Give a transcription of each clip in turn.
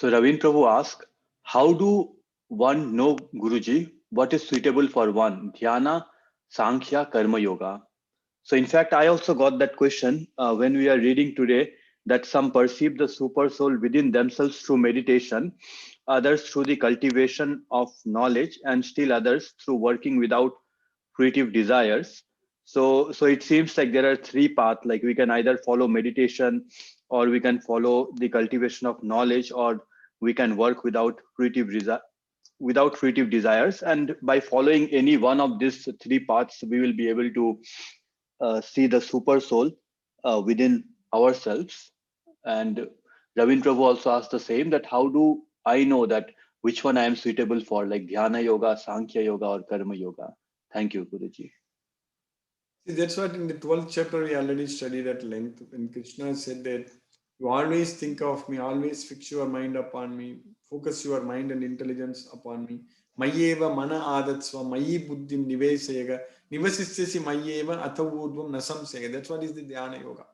So Ravin Prabhu asked, how do one know, Guruji, what is suitable for one? Dhyana, Sankhya, Karma Yoga. So in fact, I also got that question when we are reading today, that some perceive the super soul within themselves through meditation, others through the cultivation of knowledge, and still others through working without creative desires. So it seems like there are three paths. Like we can either follow meditation, or we can follow the cultivation of knowledge, or we can work without creative desires. And by following any one of these three paths, we will be able to see the super soul within ourselves. And Ravin Prabhu also asked the same, that how do I know that which one I am suitable for, like Dhyana Yoga, Sankhya Yoga, or Karma Yoga? Thank you, Guruji. See, that's what in the 12th chapter we already studied at length. When Krishna said that you always think of me, always fix your mind upon me, focus your mind and intelligence upon me. Mayeva mana adatsva, mayi buddhim nivesayega, nivasisyasi mayeva athavudvam nasam sayega. That's what is the dhyana yoga.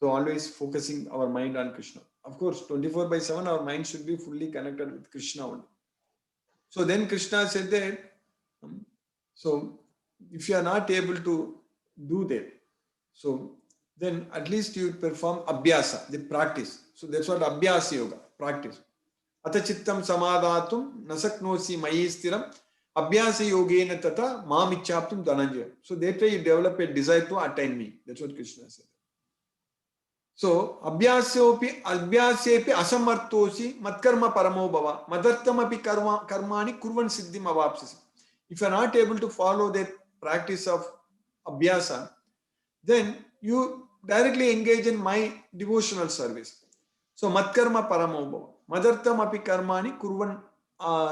So always focusing our mind on Krishna. Of course, 24 by 7, our mind should be fully connected with Krishna only. So then Krishna said that, so if you are not able to do that, so then at least you perform abhyasa, the practice. So that's what abhyasa yoga, practice. Atachittam samadhatum nasaknosi mayi stiram abhyasa yogena tata mamichaptum dhananjaya. So that way you develop a desire to attain me. That's what Krishna said. So abhyasepi asamartosi matkarma paramo bhava madartamapi karmani kurvan siddhim avapsasi. If you are not able to follow the practice of abhyasa, then you directly engage in my devotional service. So matkarma paramo bhava madartamapi karmani kurvan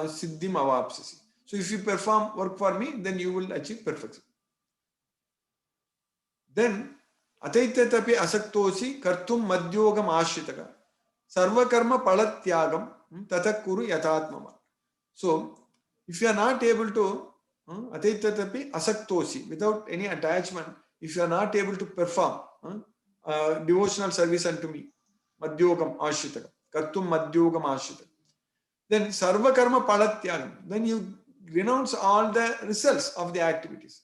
siddhim avapsasi. So if you perform work for me, then you will achieve perfection. Then अतैत्यपि असक्तोसि कर्तुं मद्योगम आश्रितः सर्वकर्म फलत्यागम ततः कुरु यथात्मवान्. So if you are not able to अतैत्यपि असक्तोसि, without any attachment, if you are not able to perform devotional service unto me, madhyogam ashritah, kartum madhyogam ashritah, then sarvakarma palatyagam, then you renounce all the results of the activities.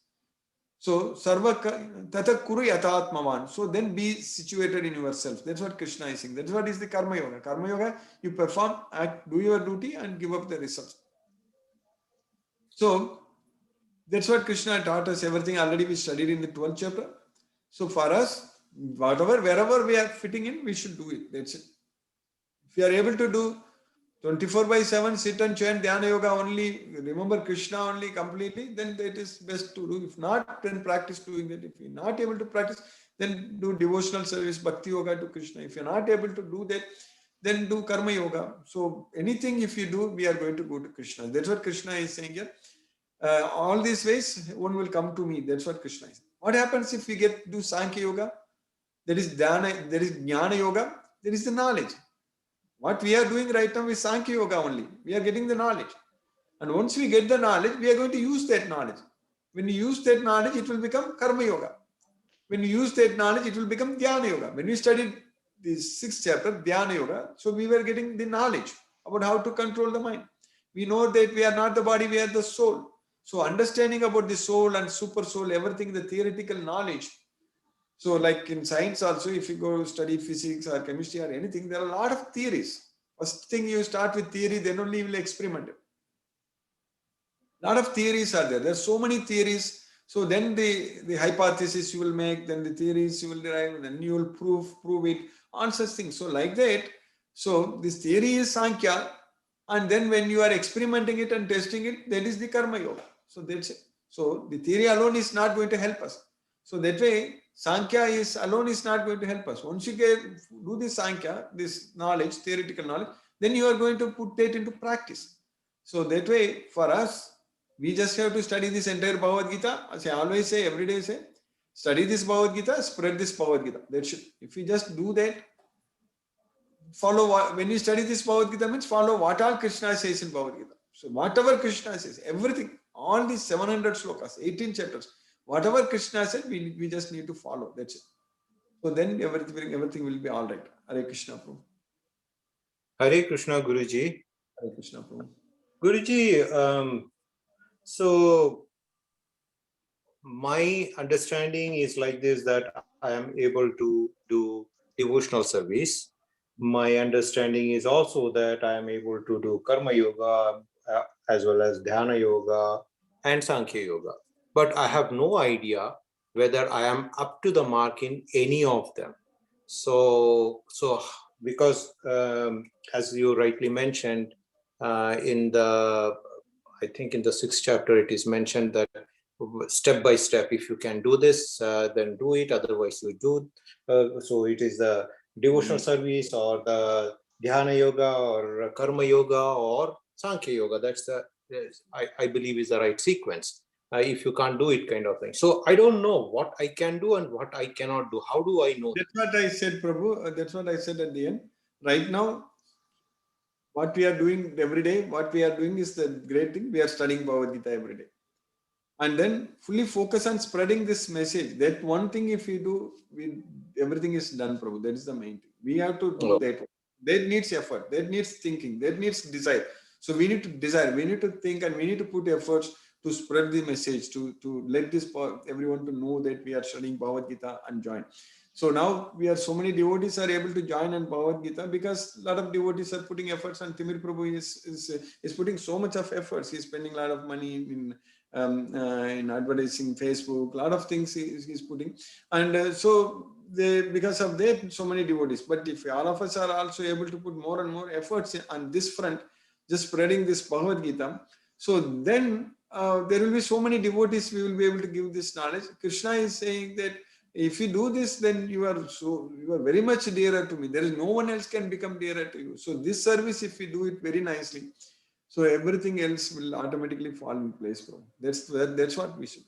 So sarva tata kuru yatatmavan. So then be situated in yourself. That's what Krishna is saying. That's what is the karma yoga. Karma yoga, you perform, act, do your duty and give up the results. So that's what Krishna taught us. Everything already we studied in the 12th chapter. So for us, whatever, wherever we are fitting in, we should do it. That's it. If you are able to do 24 by 7, sit and chant Dhyana Yoga only, remember Krishna only completely, then that is best to do. If not, then practice doing that. If you're not able to practice, then do devotional service, Bhakti Yoga to Krishna. If you're not able to do that, then do Karma Yoga. So anything if you do, we are going to go to Krishna. That's what Krishna is saying here. All these ways, one will come to me. That's what Krishna is. What happens if we do Sankhya Yoga? There is Dhyana, there is Jnana Yoga, there is the knowledge. What we are doing right now is Sankhya Yoga only. We are getting the knowledge. And once we get the knowledge, we are going to use that knowledge. When you use that knowledge, it will become Karma Yoga. When you use that knowledge, it will become Dhyana Yoga. When we studied the 6th chapter, Dhyana Yoga, so we were getting the knowledge about how to control the mind. We know that we are not the body, we are the soul. So understanding about the soul and super soul, everything, the theoretical knowledge. So like in science also, if you go study physics or chemistry or anything, there are a lot of theories. First thing you start with theory, then only you will experiment. A lot of theories are there. There are so many theories. So then the hypothesis you will make, then the theories you will derive, then you will prove it, on such things. So like that, so this theory is Sankhya, and then when you are experimenting it and testing it, that is the Karma Yoga. So that's it. So the theory alone is not going to help us. So that way, Sankhya alone is not going to help us. Once you do this Sankhya, this knowledge, theoretical knowledge, then you are going to put that into practice. So that way, for us, we just have to study this entire Bhagavad Gita. As I always say, every day say, study this Bhagavad Gita, spread this Bhagavad Gita. That's it. If we just do that, when you study this Bhagavad Gita means follow what all Krishna says in Bhagavad Gita. So whatever Krishna says, everything, all these 700 slokas, 18 chapters, whatever Krishna said, we just need to follow. That's it. So then everything will be all right. Hare Krishna Prabhu. Hare Krishna, Guruji. Hare Krishna, Prabhu. Guruji, so my understanding is like this, that I am able to do devotional service. My understanding is also that I am able to do Karma Yoga as well as Dhyana Yoga and Sankhya Yoga. But I have no idea whether I am up to the mark in any of them. So because as you rightly mentioned, I think in the 6th chapter, it is mentioned that step by step, if you can do this, then do it, otherwise you do. So it is the devotional service or the Dhyana Yoga or Karma Yoga or Sankhya Yoga. That's the, I believe, is the right sequence. If you can't do it, kind of thing. So I don't know what I can do and what I cannot do. How do I know? That's what I said, Prabhu. That's what I said at the end. Right now, what we are doing every day, what we are doing is the great thing. We are studying Bhagavad Gita every day. And then fully focus on spreading this message. That one thing, if we do, everything is done, Prabhu. That is the main thing. We have to do that. That needs effort. That needs thinking. That needs desire. So we need to desire. We need to think, and we need to put efforts to spread the message, to let this everyone to know that we are studying Bhagavad Gita and join. So now we are, so many devotees are able to join in Bhagavad Gita because a lot of devotees are putting efforts, and Timir Prabhu is putting so much of efforts. He's spending a lot of money in advertising, Facebook, a lot of things he's putting, and so because of that, so many devotees. But if all of us are also able to put more and more efforts on this front, just spreading this Bhagavad Gita, so then there will be so many devotees. We will be able to give this knowledge. Krishna is saying that if you do this, then you are very much dearer to me. There is no one else can become dearer to you. So this service, if we do it very nicely, so everything else will automatically fall in place, bro. That's what we should.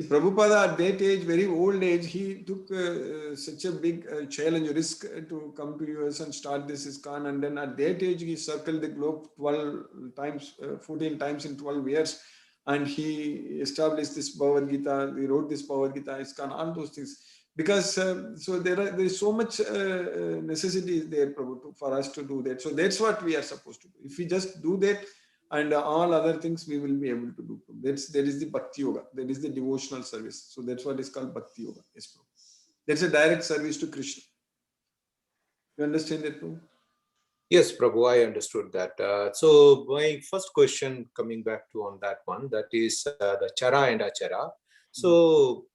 See, Prabhupada at that age, very old age, he took such a big challenge, risk to come to US and start this ISKCON. And then at that age, he circled the globe 12 times, 14 times in 12 years. And he established this Bhagavad Gita. He wrote this Bhagavad Gita, ISKCON, all those things. Because so there is so much necessity there, Prabhu, for us to do that. So that's what we are supposed to do. If we just do that, and all other things we will be able to do. That is the Bhakti Yoga. That is the devotional service. So that's what is called Bhakti Yoga. Yes, Prabhu. That's a direct service to Krishna. You understand that, Prabhu? Yes, Prabhu, I understood that. So my first question, coming back to on that one, that is the Chara and Achara. So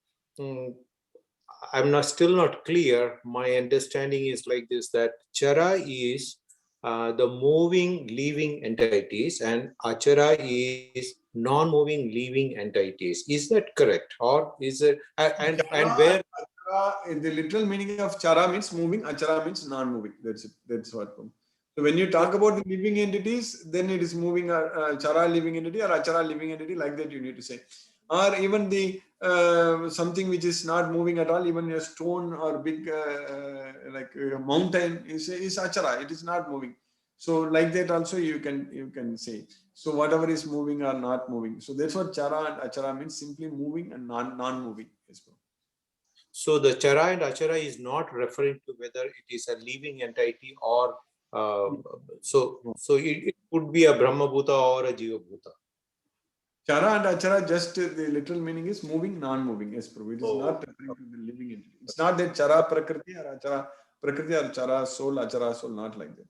I'm still not clear. My understanding is like this, that Chara is the moving living entities and Achara is non-moving living entities. Is that correct? Or is it, and where? Achara, the literal meaning of Chara means moving, Achara means non-moving. That's it. That's what. So when you talk about the living entities, then it is moving, Chara living entity or Achara living entity, like that you need to say. Or even the something which is not moving at all, even a stone or big like a mountain is Achara. It is not moving. So like that also you can say. So whatever is moving or not moving. So that's what Chara and Achara means, simply moving and non-moving. So the Chara and Achara is not referring to whether it is a living entity or so it could be a Brahma Bhuta or a Jiva Bhuta. Chara and Achara, just the literal meaning is moving, non-moving. Yes, Prabhu. It is not referring to the living entity. It's not that Chara Prakriti or Achara Prakriti or Chara Soul, Achara Soul, not like that.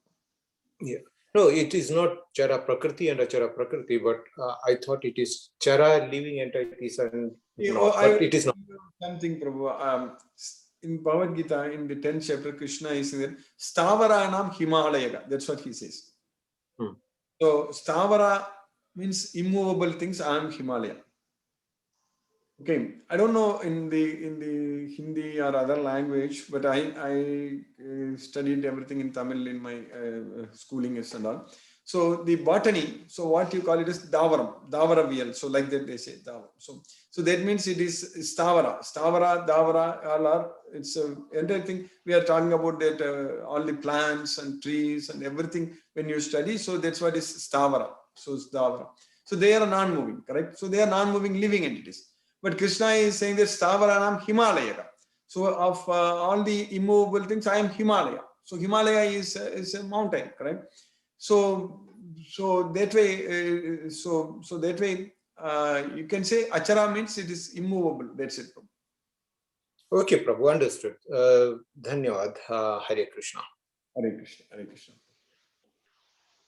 Yeah. No, it is not Chara Prakriti and Achara Prakriti, but I thought it is Chara living entities and but it is not. Something, Prabhu. In Bhagavad Gita, in the 10th chapter, Krishna is saying, Stavaranam Himalaya. That's what he says. So, Stavara means immovable things. I am Himalaya. Okay, I don't know in the Hindi or other language, but I studied everything in Tamil in my schooling and all. So the botany, so what you call it is Davaraviyal. So like that they say Davar. So that means it is Stavara, Davara, all are, it's entire thing. We are talking about that all the plants and trees and everything when you study. So that's what is Stavara. So it's Davara. So they are non-moving, correct? So they are non-moving living entities. But Krishna is saying that Stavaranam Himalaya. So of all the immovable things, I am Himalaya. So Himalaya is a mountain, correct? So that way, so that way, you can say achara means it is immovable. That's it. Okay, Prabhu, understood. Dhanyavad, Hare Krishna. Hare Krishna, Hare Krishna.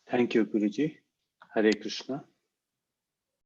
Thank you, Guruji. Hare Krishna.